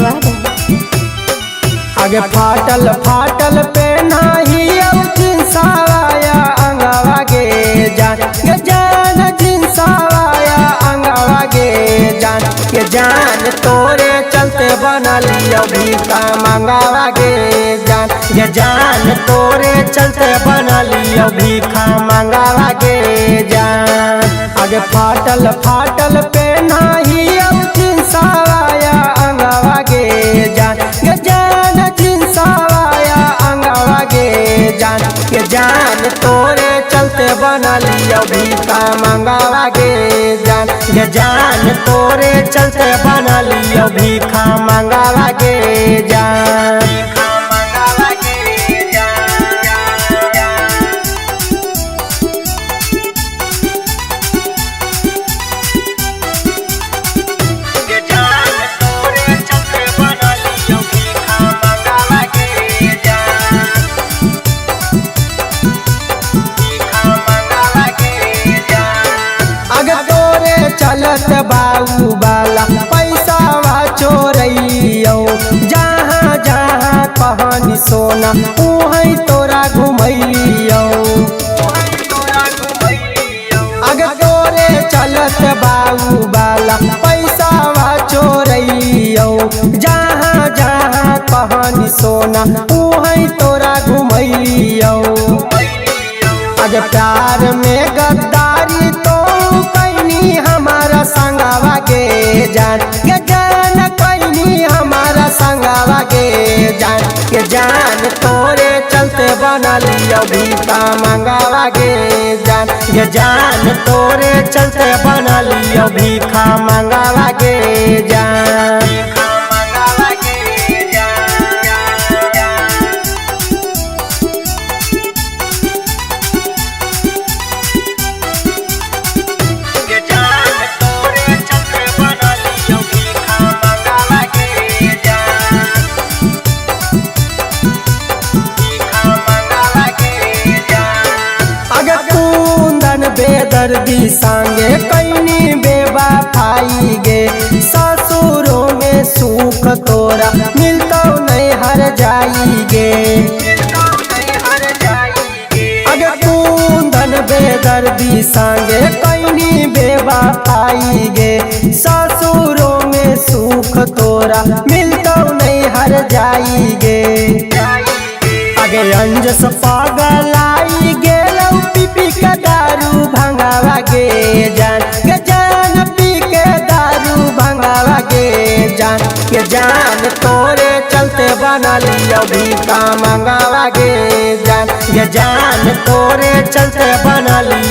नवादा। आगे फाटल फाटल पे नाही जिनसावाया अंगवा गे जान के जान जिनसावाया अंगवा गे जान के जान तोरे चलते बनली अभी का मंगावा गे जान के जान तोरे चलते बनली अभी का मंगावा गे जान। आगे फाटल फाटल पे नाही जिनसावाया अंगवा गे जान के जान जिनसावाया अंगवा गे जान के जान तोरे चलते बनली अभी का मंगावा गे जान के जान तोरे चलते बनली अभी का मंगावा गे जान। चलत बाऊ बाला पैसा चोरैयो जहाँ जहाँ कहानी सोना उहै तोरा घुमैलियो। अगर तोरे चलत बाऊ बाला पैसा चोरैयो जहाँ जहाँ कहानी सोना उहै तोरा घुमैलियो। अगर प्यार में गद्दारी तो हमारा संगवा गे जान के जान कैनी हमारा संगवा गे जान के जान तोरे चलते बनली अभी का मंगावा गे जान के जान तोरे चलते बनली अभी का मंगावा गे जान। बेदर्दी संगे कैनी बेवफाई गे ससुरों में सुख तोरा मिलतो नहीं हर जाई गे। अगर कुंदन बेदर्दी संगे कैनी बेवफाई गे ससुरों में सुख तोरा मिलतो नहीं हर जाई गे। आगे अंजस पागलाई गेलौ पी के दारू भंगावा गे जान के जान पी के दारू भंगावा गे जान के जान तोरे चलते बनली अभी का मंगावा गे जान के जान तोरे चलते बनली